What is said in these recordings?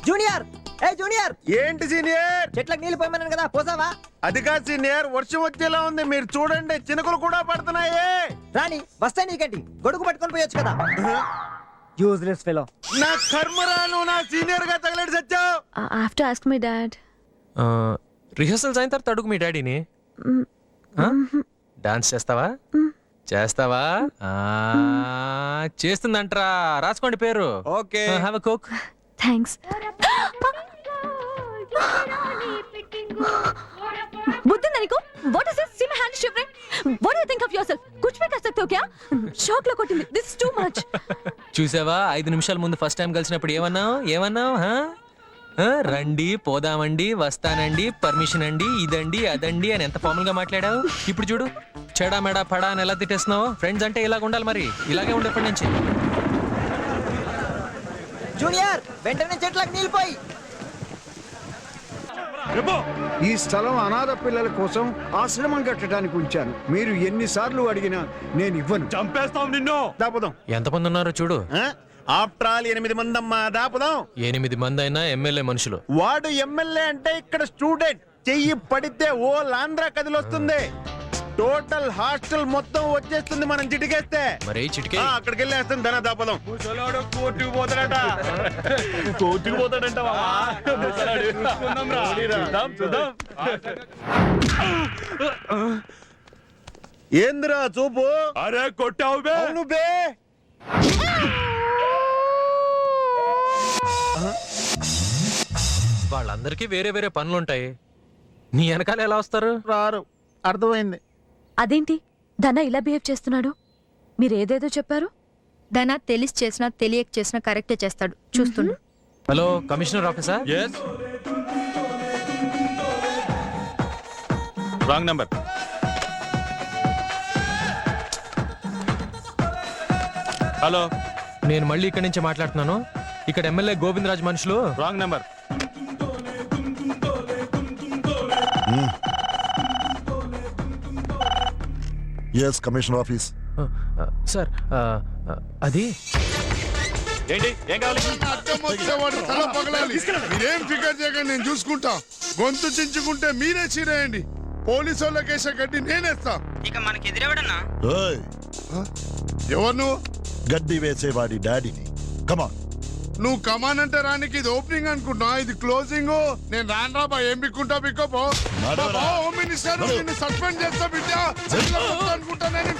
Junior, ఏ junior, ఏంటి senior? చెట్లకు నీళ్ళు పోయమన్నాను కదా, పోసావా? అది కాదు సీనియర్, వర్షం వచ్చేలా ఉంది. మీరు చూడండి, చినుకులు కూడా పడుతున్నాయి. రాని వస్తాయి నీకండి, గొడుగు పట్టుకొని పోయొచ్చు కదా. Useless fellow. నా కర్మరాను, నా సీనియర్ గా తగలడి సచ్చావు. I have to ask my dad. Rehearsals అయిన తర్వాత అడుగు మీ డాడీని. డాన్స్ చేస్తావా? చేస్తావా? చేస్తుందంటరా, రాసుకోండి పేరు. Okay, have a coke. Thanks. बुद्धिंदा निको? What is this? See my hand is shivering. What do you think of yourself? कुछ भी कर सकते हो क्या? Shock లో కొట్టింది. This is too much. చూసావా, 5 నిమిషాల ముందు ఫస్ట్ టైం కలిసినప్పుడు ఏమన్నావు? రండి, పోదామండి, వస్తానండి, పర్మిషన్ అండి, ఇదండి అదండి అని ఎంత ఫార్మల్ గా మాట్లాడావు. ఇప్పుడు చూడు, చెడా మెడా పడా అని ఎలా తిట్టేస్తున్నావు. ఫ్రెండ్స్ అంటే ఇలాగ ఉండాలి, మరి ఇలాగే ఉండేప్పటి నుంచి. జూనియర్, వెంటనే చెట్లకు నీళ్ళు పోయి. ఈ స్థలం అనాథ పిల్లల కోసం ఆశ్రమం కట్టడానికి ఉంచాను. మీరు ఎన్నిసార్లు అడిగినా నేను ఇవ్వను. చంపేస్తాం నిన్ను. దాపుదాం. ఎంతమంది ఉన్నారో చూడు. ఆఫ్టర్ ఆల్ 8 మంది అమ్మా. దాపుదాం. 8 మంది అయినా ఎమ్మెల్యే మనుషులు. వాడు ఎమ్మెల్యే అంటే ఇక్కడ స్టూడెంట్. చెయ్యి పడితే ఓ ఆంధ్ర కదిలొస్తుంది. టోటల్ హాస్టల్ మొత్తం వచ్చేస్తుంది మనం చిటికేస్తే. మరి చిటికే అక్కడికి వెళ్ళేస్తాం. ధన దాపదం. కోర్టుకు పోతాడట. కోర్టుకు పోతాడంట. ఏంద్రా చూపు? అరే కొట్టావు బే. అవును బే. వాళ్ళందరికీ వేరే వేరే పనులుంటాయి. నీ వెనకాల ఎలా వస్తారు? రారు. అర్థమైంది. అదేంటి ధన ఇలా బిహేవ్ చేస్తున్నాడు? మీరు ఏదేదో చెప్పారు. ధన తెలిసి చేసినా తెలియక చేసినా కరెక్టే చేస్తాడు. చూస్తున్నా. హలో, కమిషనర్ ఆఫీసా? Wrong number. హలో, నేను మళ్ళీ ఇక్కడి నుంచి మాట్లాడుతున్నాను. ఇక్కడ ఎమ్మెల్యే గోవిందరాజ్ మనుషులు. Wrong number. yes commissioner office. Sir, అది ఏంటి? ఏం కావాలి? మీరేం ఫికర్ చేయకండి, నేను చూసుకుంటా. గొంతు చించుకుంటే మీరే చీరేయండి. పోలీసు వాళ్ళ కేస కట్టి నేనేస్తా. ఇక మనకి ఎదురెవడన్నా? ఓయ్, ఎవరు నువ్వు? గడ్డి వేసేవాడి డాడీని. కమాన్. నువ్వు కమాన్ అంటే రానికి ఇది ఓపెనింగ్ అనుకుంటా, ఇది క్లోజింగ్. నేను రాను రా బా. ఏం బిక్కుంటా బిక్కోపో. హోమ్ మినిస్టర్ నిన్ను సస్పెండ్ చేస్తా బిడ్డ అనుకుంటా నేను.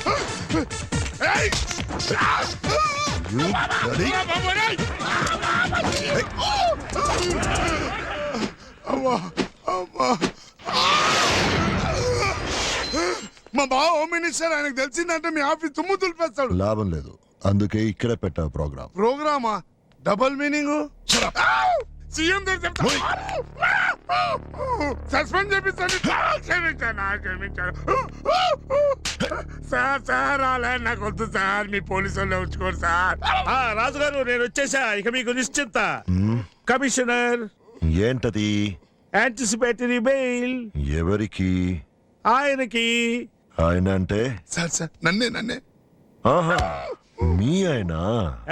You ready? అమ్మా అమ్మా. మా బావ హోమ్ మినిస్టర్, ఆయనకు తెలిసిందంటే మీ ఆఫీస్ తుమ్ము తులిపేస్తాడు. లాభం లేదు, అందుకే ఇక్కడ పెట్టా ప్రోగ్రామ్. ప్రోగ్రామా? Double meaning. సీఎం సస్పెండ్ చేపిస్తాను. సార్ సార్ అలా నాకు వద్దు సార్. మీ పోలీసు వాళ్ళు ఉంచుకోరు సార్. రాజుగారు, నేను వచ్చేసా. ఇక మీకు నిశ్చింత. కమిషనర్. ఏంటది? Anticipatory bail. ఎవరికి? ఆయనకి. ఆయన అంటే? సార్ సార్ నన్నే. ఆహా, మీ ఆయన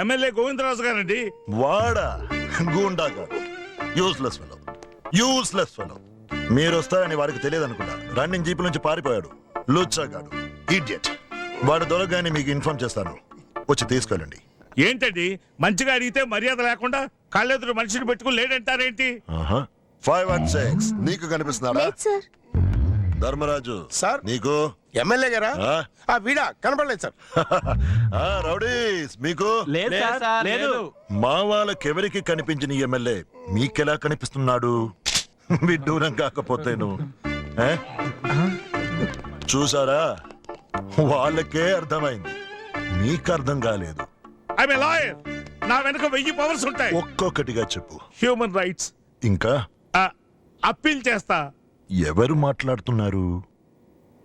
ఎమ్మెల్యే గోవిందరాజు గారండి. వాడా? గూండా గారు. Useless fellow. మీరు వస్తారని వారికి తెలియదు అనుకుంటా. రన్నింగ్ జీప్ నుంచి పారిపోయాడు. లుచ్చాగాడు, ఇడియట్. వాడు దొరకగానే మీకు ఇన్ఫార్మ్ చేస్తాను, వచ్చి తీసుకెళ్ళండి. ఏంటండి, మంచిగా అడిగితే మర్యాద లేకుండా కాళ్ళెదురు మనిషిని పెట్టుకుని లేడంటారేంటి? 516 నీకు కనిపిస్తున్నాడా? సార్. ధర్మరాజు సార్. నీకు? ఎమ్మెల్యే గారా? వీడా కనపడలేదు సార్. రౌడీస్ మీకు? లేదు. మా వాళ్ళకెవరికి కనిపించిన ఎమ్మెల్యే మీకెలా కనిపిస్తున్నాడు? విడ్డూరం కాకపోతేను. చూసారా, వాళ్ళకే అర్థమైంది, మీకు అర్థం కాలేదు. I'm a lawyer. నా వెనక 1000 పవర్స్ ఉంటాయి. ఒక్కొక్కటిగా చెప్పు. Human rights. ఇంకా? అప్పీల్ చేస్తా. ఎవరు మాట్లాడుతున్నారు?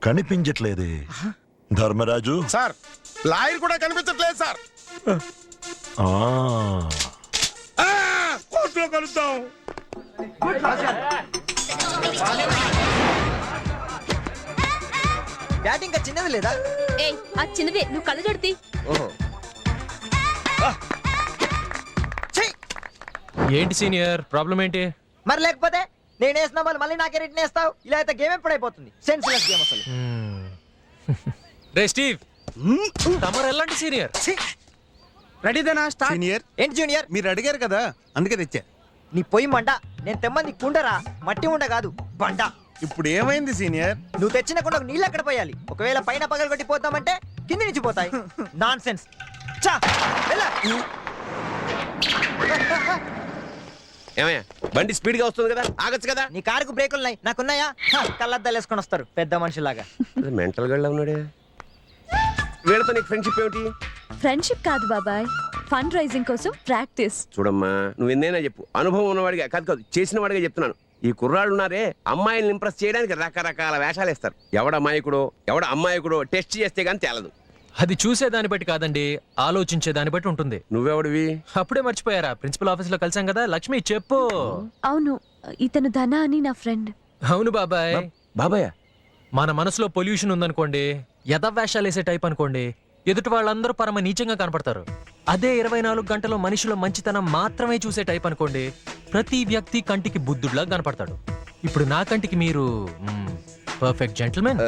కనిపించట్లేదే. ధర్మరాజు సార్, లాయర్ కూడా కనిపించట్లేదు సార్. కోర్టులో కలుద్దాం. బ్యాట్ ఇంకా చిన్నది లేదా? ఏయ్, ఆ చిన్నదే, నువ్వు కళ్ళు చూడతి. ఓహో. ఏంటి సీనియర్ ప్రాబ్లం ఏంటి? మరి లేకపోతే నేను వేసిన వాళ్ళు మళ్ళీ నాకే రిటర్న్ వేస్తావు? ఇలా అయితే గేమ్ ఎప్పుడైపోతుంది? సెన్స్లెస్ గేమ్ అసలు. రే స్టీవ్, తమరు ఎలాంటి సీనియర్? రెడీదేనా స్టార్ట్? సీనియర్ ఏంటి జూనియర్? మీరు అడిగారు కదా అందుకే తెచ్చా. నీ పొయ్యి మంట, నేను తెమ్మంది కుండరా, మట్టి ఉండ కాదు బండ. ఇప్పుడు ఏమైంది సీనియర్? నువ్వు తెచ్చిన కుండకు నీళ్ళు ఎక్కడ పోయాలి? ఒకవేళ పైన పగలు కొట్టిపోతామంటే కింది నుంచి పోతాయి. Non sense. ఏమయ్యా బండి స్పీడ్ గా వస్తుంది కదా, ఆగచ్చు కదా. నీ కారుకు బ్రేకులు ఉన్నాయి, నాకున్నాయా? కళ్ళద్దాలు వేసుకొని వస్తారు పెద్ద మనిషిలాగా. మెంటల్ గళ్ళ ఉన్నాడే. వీళ్ళతో నీకు ఫ్రెండ్షిప్ ఏమిటి? ఫ్రెండ్షిప్ కాదు బాబాయ్, ఫండ్ రైజింగ్ కోసం ప్రాక్టీస్. చూడమ్మా, నువ్వు ఎన్నైనా చెప్పు, అనుభవం ఉన్నవాడిగా కాదు చేసిన వాడిగా చెప్తున్నాను. ఈ కుర్రాళ్ళు ఉన్నారే, అమ్మాయిల్ని ఇంప్రెస్ చేయడానికి రకరకాల వేషాలు వేస్తారు. ఎవడ అమాయకుడో ఎవడ అమ్మాయకుడో టెస్ట్ చేస్తే గానీ తేలదు. అది చూసే దాన్ని బట్టి కాదండి, ఆలోచించే దాన్ని బట్టి ఉంటుంది. నువ్వెవడివి? అప్పుడే మర్చిపోయారా? ప్రిన్సిపల్ ఆఫీస్ లో కలిసాం కదా. లక్ష్మి చెప్పు. అవును, ఇతను ధన అని నా ఫ్రెండ్. అవును బాబాయ్. బాబాయ్ మన మనసులో పొల్యూషన్ ఉందనుకోండి, యథవేషాలు వేసే టైప్ అనుకోండి, ఎదుటి వాళ్ళందరూ పరమ నీచంగా కనపడతారు. అదే 24 గంటలో మనిషిలో మంచితనం మాత్రమే చూసే టైప్ అనుకోండి, ప్రతి వ్యక్తి కంటికి బుద్ధుడిలా కనపడతాడు. ఇప్పుడు నా కంటికి మీరు పర్ఫెక్ట్ జెంటిల్మెన్,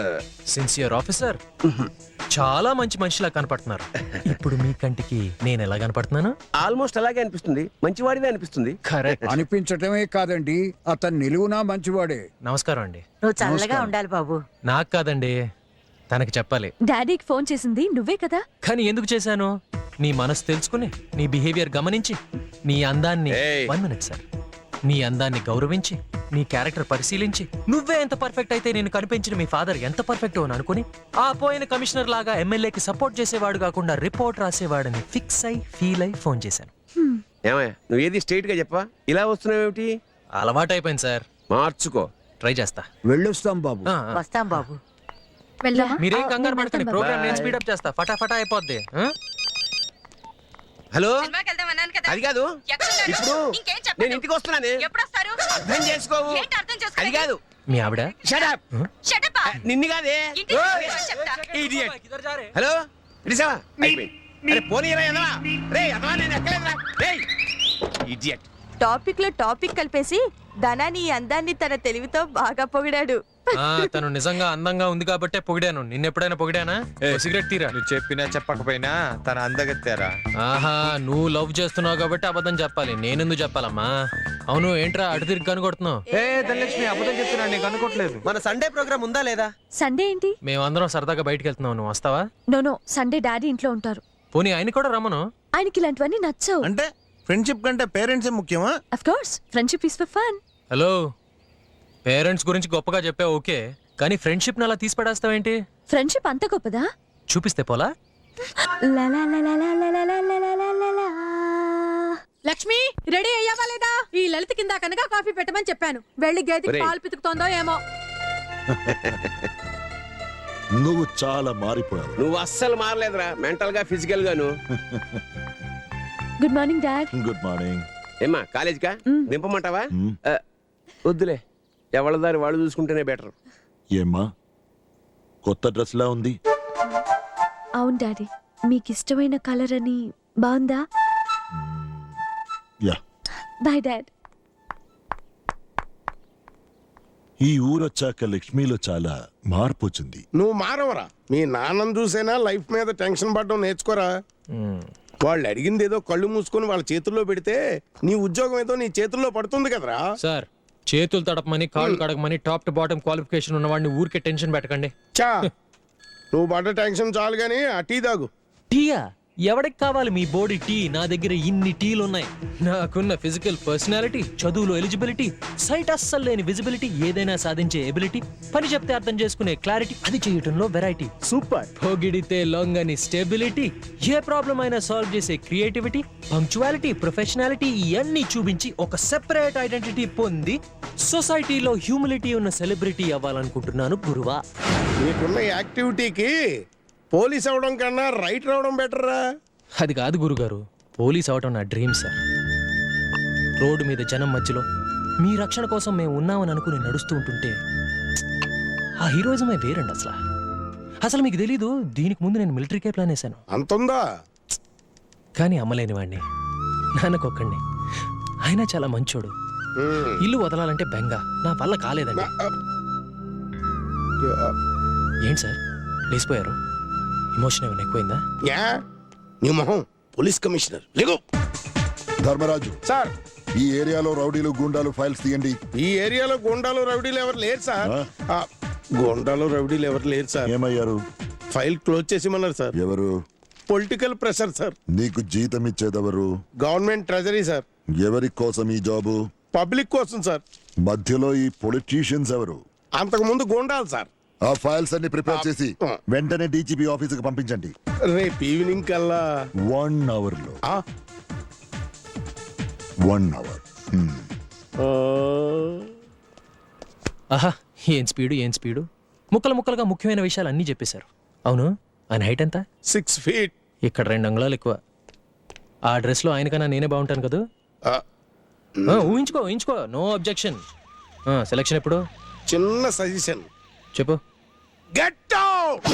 సిన్సియర్ ఆఫీసర్, చాలా మంచి మనిషిలా కనపడుతున్నారు. ఇప్పుడు మీ కంటికి నేను ఎలా కనపడుతున్నాను? ఆల్మోస్ట్ అలాగే అనిపిస్తుంది, మంచివాడిదే అనిపిస్తుంది. కరెక్ట్. అనిపించటమే కాదండి, అతను నిలువునా మంచివాడే. నమస్కారం అండి. నువ్వు చల్లగా ఉండాలి బాబు. నాకు కాదండి, తనకి చెప్పాలి. డాడీకి ఫోన్ చేసింది నువ్వే కదా? కానీ ఎందుకు చేశాను? నీ మనసు తెలుసుకుని, నీ బిహేవియర్ గమనించి, నీ అందాన్ని ఏయ్. 1 minute సార్, నీ అందాన్ని గౌరవించి, నీ క్యారెక్టర్ పరిశీలించి, నువ్వే ఎంత పర్ఫెక్ట్ అయితే నేను కనిపించిన మీ ఫాదర్ ఎంత పర్ఫెక్ట్ అని అనుకుని, ఆ పోయిన కమిషనర్ లాగా ఎమ్మెల్యేకి సపోర్ట్ చేసేవాడు కాకుండా రిపోర్ట్ రాసేవాడని ఫిక్స్ అయి ఫీల్ అయి ఫోన్ చేశాను. ఏమయ్యా నువ్వు ఏది స్ట్రైట్ గా చెప్పా, ఇలా వస్తున్నావేమిటి? అలవాటైపోయింది సార్, మార్చుకో. ట్రై చేస్తా. వెళ్ళొస్తాం బాబు. ఆ, ఆ. వస్తాం బాబు. వెళ్దామా? మీరేం కంగారు నేను పడకండి, వెళ్తాను ప్రోగ్రామ్ నేను Bye. స్పీడప్ చేస్తా, ఫటాఫటా అయిపోద్ది. ఆ? హలో, అది కాదు ఇప్పుడు నేను ఇంటికి వస్తున్నాను, అర్థం చేసుకోవు. అది కాదు, మీ ఆవిడ Shut up. నిన్ను కాదే. Idiot. హలో రిసావా అయిపోయింది. అరే పోనీరా ఎదవా. రేయ్ అదవా, నేను ఎక్కలేదురా. రేయ్ ఇడియట్. టాపిక్ లో టాపిక్ కలిపేసి ధనాన్ని ఈ అందాన్ని తన తెలివితో బాగా పొగిడాడు. ఆ, తను నిజంగా అందంగా ఉంది కాబట్టే పొగిడాను. నిన్నెప్పుడైనా పొగిడానా? ఓ సిగరెట్ తీరా. నువ్వు చెప్పినా చెప్పకపోయినా తన అందగత్తారా. ఆహా, నువ్వు లవ్ చేస్తున్నావు కాబట్టి అబద్ధం చెప్పాలి, నేనెందుకు చెప్పాలమ్మా? అవును, ఏంట్రా అటు తిరిగి కనుకొడుతున్నావు? ఏ ధనలక్ష్మి, అబద్ధం చెప్తున్నాను, నీకు అనుకోవట్లేదు. మన సండే ప్రోగ్రామ్ ఉందా లేదా? సండే ఏంటి? మేమందరం సరదాగా బయటికి వెళ్తున్నావు, నువ్వు వస్తావా? నో, సండే డాడీ ఇంట్లో ఉంటారు. పోనీ ఆయన కూడా రమ్మను. ఆయనకి ఇలాంటివన్నీ నచ్చవు. అంటే ఫ్రెండ్షిప్ కంటే పేరెంట్సే ముఖ్యమా? Of course, friendship is for fun. Hello, parents గురించి గొప్పగా చెప్పా ఓకే, కానీ ఫ్రెండ్షిప్ అలా తీసి పడేస్తావేంటి? ఫ్రెండ్షిప్ అంత గొప్పదా? చూపిస్తే పోలా? లక్ష్మి, రెడీ అయ్యావా లేదా? ఈ లలిత కింద కనుక కాఫీ పెట్టమని చెప్పాను. వెళ్ళి గేదెకి ఒరేయ్. పాలు పితుకుతోందో ఏమో. నువ్వు చాలా మారిపోయావు. నువ్వు అస్సలు మారలేదురా, మెంటల్ గా ఫిజికల్ గాను. Good morning dad. Good morning. ఏమ్మా కాలేజీకా దింపమంటావా? వద్దులే, ఎవరి దారి వాళ్ళు చూసుకుంటేనే బెటర్. ఏమ్మా కొత్త డ్రెస్ లా ఉంది? అవును డాడీ, మీకు ఇష్టమైన కలర్ అని. బాగుందా? యా. Bye dad. ఈ ఊరొచ్చాక లక్ష్మిలో చాలా మార్పు వచ్చింది. నువ్వు మారవరా? మీ నాన్నను చూసేనా లైఫ్ మీద టెన్షన్ పడడం నేర్చుకోరా. వాళ్ళు అడిగింది ఏదో కళ్ళు మూసుకొని వాళ్ళ చేతుల్లో పెడితే నీ ఉద్యోగం ఏదో నీ చేతుల్లో పడుతుంది కదరా. సార్, చేతులు తడపమని కాళ్ళు కడగమని టాప్ టు బాటమ్ క్వాలిఫికేషన్ ఉన్నవాడిని ఊరికే టెన్షన్ పెట్టకండి. చా, నువ్వు పడ్డ టెన్షన్ చాలు గానీ ఆ టీ తాగు. టీయా? ఎవడికి కావాలి మీ బోడీ టీ? నా దగ్గర ఇన్ని టీలు ఉన్నాయి. నాకున్న ఫిజికల్ పర్సనాలిటీ, చదువులో ఎలిజిబిలిటీ, సైట్ అస్సలు లేని విజిబిలిటీ, ఏదైనా సాధించే ఎబిలిటీ, పని చెప్తే అర్థం చేసుకునే క్లారిటీ, అది చేయటంలో వెరైటీ, సూపర్. పొగిడితే లొంగని స్టెబిలిటీ, ఏ ప్రాబ్లం అయినా సాల్వ్ చేసే క్రియేటివిటీ, పంక్చువాలిటీ, ప్రొఫెషనాలిటీ, ఇవన్నీ చూపించి ఒక సెపరేట్ ఐడెంటిటీ పొంది సొసైటీలో హ్యూమిలిటీ ఉన్న సెలబ్రిటీ అవ్వాలనుకుంటున్నాను గురువా. నీకున్న యాక్టివిటీకి పోలీస్ అవడం కన్నా రైటర్ అవడం బెటర్ రా. అది కాదు గురుగారు, పోలీస్ అవటం నా డ్రీమ్ సార్. రోడ్డు మీద జనం మధ్యలో మీ రక్షణ కోసం మేము ఉన్నామని అనుకుని నడుస్తూ ఉంటుంటే ఆ హీరోయిజమే వేరండి. అసలు మీకు తెలీదు, దీనికి ముందు నేను మిలిటరీకే ప్లాన్ వేశాను. అంతుందా? కానీ అమ్మలేని వాడిని, నాన్నకొక్కండి. ఆయన చాలా మంచోడు. ఇల్లు వదలాలంటే బెంగ, నా వల్ల కాలేదండి. ఏంటి సార్ లేచిపోయారు? ఎమోషన్ ఏమైనా ఎక్కువైందా? యా నీ మొహం పోలీస్ కమిషనర్ లేగో. ధర్మరాజు సార్ ఈ ఏరియాలో రౌడీలు గూండాలు ఫైల్స్ తీయండి. ఈ ఏరియాలో గోండాలు రౌడీలు ఎవరు లేరు సార్. గోండాలు రౌడీలు ఎవరు లేరు సార్. ఏమయ్యారు? ఫైల్ క్లోజ్ చేసిమన్నారు సార్. ఎవరు? Political pressure sir. నీకు జీతం ఇచ్చేదెవరు? Government treasury sir. ఎవరి కోసం ఈ జాబు? పబ్లిక్ కోసం సార్. మధ్యలో ఈ పొలిటీషియన్స్ ఎవరు? అంతకు ముందు గోండాలు సార్. ఆ ఫైల్స్ అన్ని ప్రిపేర్ చేసి వెంటనే డీజీపీ ఆఫీసుకి పంపించండి. రేపు ఈవినింగ్ కల్లా 1 hour లో 1 hour. ఆహా, ఏం స్పీడు. ముక్కలు ముక్కలుగా ముఖ్యమైన విషయాలు అన్నీ చెప్పేశారు. అవును, ఆయన హైట్ ఎంత? 6 feet. ఇక్కడ 2 అంగుళాలు ఎక్కువ. ఆ డ్రెస్లో ఆయనకన్నా నేనే బాగుంటాను కదా. ఊహించుకో, నో అబ్జెక్షన్. సెలక్షన్ ఎప్పుడు? చిన్న సజెషన్ చెప్పు. Get out.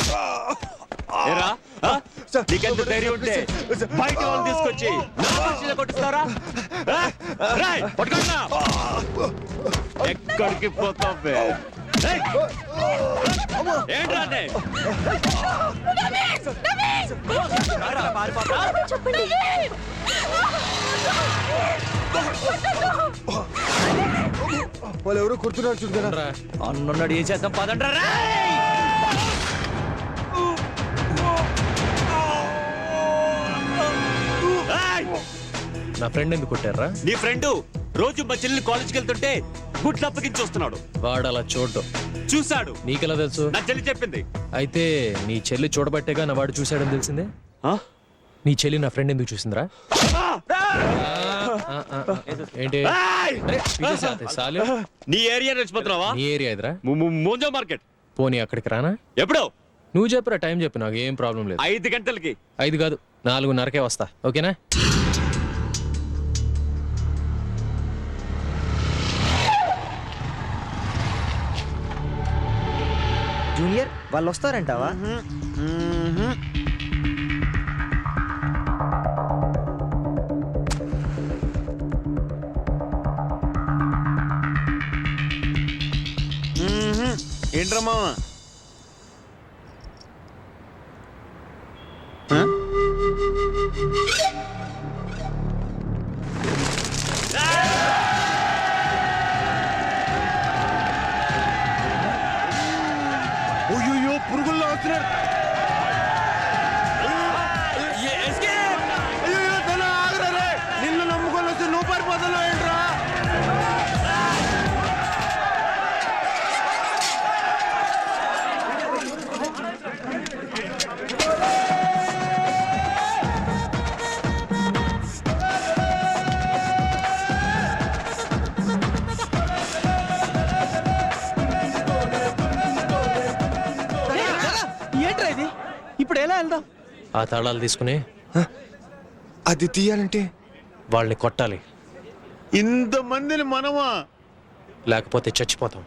నీకెంత ధైర్యం ఉంటే బయట వాళ్ళు తీసుకొచ్చి నా మనిషిని కొట్టిస్తారా? పట్టుకోండి. ఎక్కడికి పోతావే? ఏంట్రా అంటే? వాళ్ళు ఎవరు కుడుతున్నారు చూడరా. అన్నున్నాడు, ఏం చేద్దాం పదండ్రా. నా ఫ్రెండ్ ఎందుకు కొట్టారా? నీ ఫ్రెండ్ రోజు మా చెల్లి కాలేజ్కి వెళ్తుంటే గుడ్లు అప్పగించి వస్తున్నాడు. వాడు అలా చూడ్డం చూశాడు. నీకెలా తెలుసు? నా చెల్లి చెప్పింది. అయితే నీ చెల్లి చూడబట్టేగా నా వాడు చూశాడని తెలిసిందే. నీ చెల్లి నా ఫ్రెండ్ ఎందుకు చూసిందిరా? ఏంటి సాలు? నీ ఏరియా రెచ్చిపోతున్నావా? నీ ఏరియా ఎదురా? మోంజో మార్కెట్. పోనీ అక్కడికి రానా? ఎప్పుడు? నువ్వు చెప్పురా, టైం చెప్పు, నాకు ఏం ప్రాబ్లం లేదు. 5 గంటలకి. 5 కాదు, 4:30కే వస్తా. ఓకేనా? జూనియర్ వాళ్ళు వస్తారంటావా? ఏంట్రా మామ? అయ్యో పురుగుల్లో వస్తున్నారు. నిన్ను నమ్ముకొని వస్తే నువ్వు పారిపోతావు ఏంట్రా? ఏంట్రా ఇది? ఇప్పుడు ఎలా వెళ్దాం? ఆ తాళాలు తీసుకుని అది తీయాలంటే వాళ్ళని కొట్టాలి, ఇంతమందిని మనమా? లేకపోతే చచ్చిపోతాం.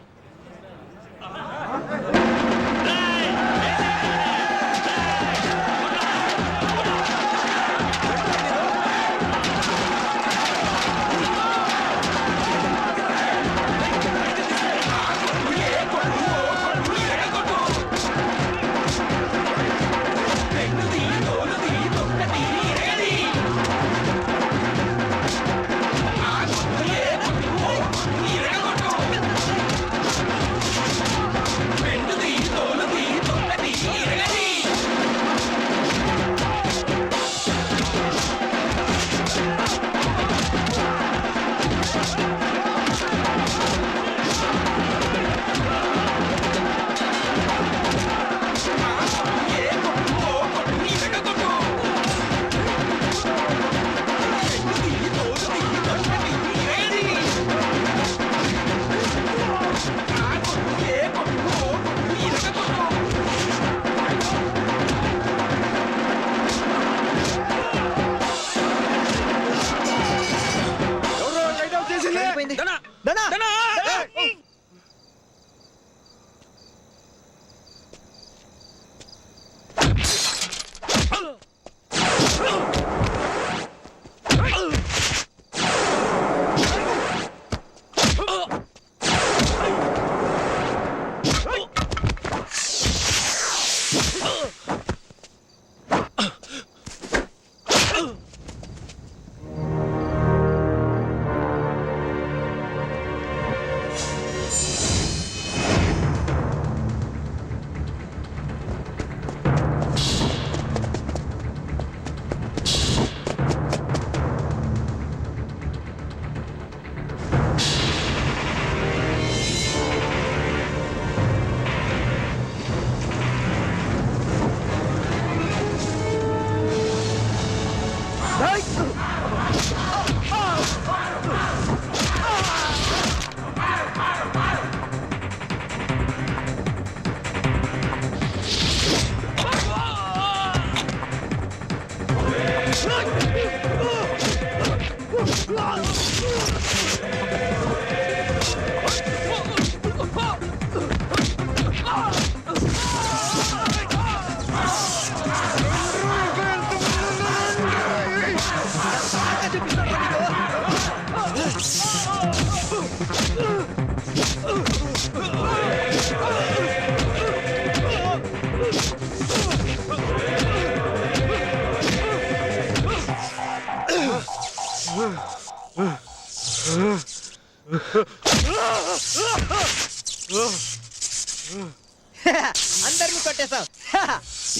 అందరిని కొట్టేశాం.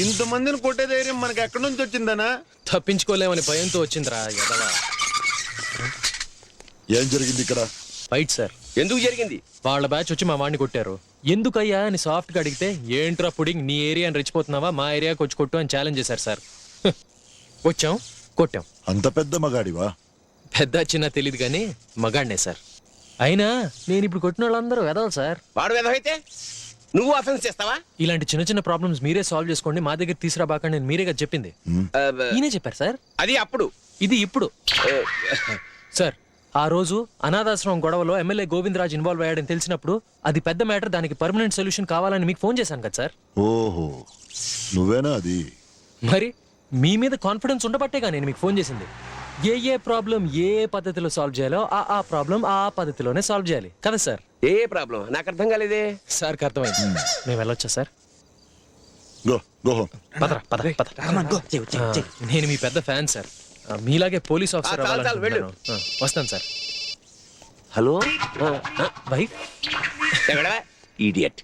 ఇంతమందిని కొట్టే ధైర్యం మనకి ఎక్కడి నుంచి వచ్చిందనా? తప్పించుకోలేమని భయంతో వచ్చిందిరా ఎదవా. ఏం జరిగింది ఇక్కడ? Fight sir. ఎందుకు జరిగింది? వాళ్ళ బ్యాచ్ వచ్చి మా వాడిని కొట్టారు. ఎందుకయ్యా అని సాఫ్ట్ గా అడిగితే, ఏంట్రా పుడింగ్ నీ ఏరియా అని రెచ్చిపోతున్నావా, మా ఏరియాకి వచ్చి కొట్టు అని ఛాలెంజ్ చేశారు సార్. వచ్చాం, కొట్టాం. అంత పెద్ద మగాడివా? పెద్ద చిన్న తెలియదు కానీ మగాడినే సార్. అయినా నేను ఇప్పుడు కొట్టిన వాళ్ళందరూ వెదవాలి సార్. వాడు వెదవైతే నువ్వు అఫెన్స్ చేస్తావా? ఇలాంటి చిన్న చిన్న ప్రాబ్లమ్స్ మీరే సాల్వ్ చేసుకోండి, మా దగ్గర తీసుకురాబాకండి నేను మీరే కదా చెప్పింది. ఈయనే చెప్పారు సార్. అది అప్పుడు, ఇది ఇప్పుడు. సార్ ఆ రోజు అనాథాశ్రమం గొడవలో ఎమ్మెల్యే గోవిందరాజ్ ఇన్వాల్వ్ అయ్యాడని తెలిసినప్పుడు అది పెద్ద మ్యాటర్, దానికి పర్మనెంట్ సొల్యూషన్ కావాలని మీకు ఫోన్ చేశాను కదా సార్. ఓహో, నువ్వేనా అది? మరి మీ మీద కాన్ఫిడెన్స్ ఉండబట్టేగా నేను మీకు ఫోన్ చేసింది. ఏ ప్రాబ్లం ఏ పద్ధతిలో సాల్వ్ చేయాలో ఆ ప్రాబ్లం ఆ పద్ధతిలోనే సాల్వ్ చేయాలి కదా సార్. ఏ ప్రాబ్లం నాకు అర్థం కాలేదే. సార్కి అర్థమైంది. మేము వెళ్ళొచ్చా సార్? Go go home. పదరా, పద, పద. నేను మీ పెద్ద ఫ్యాన్ సార్. మీలాగే పోలీస్ ఆఫీసర్ అవ్వాలనుకుంటున్నాను. వస్తాను సార్. Hello wife idiot.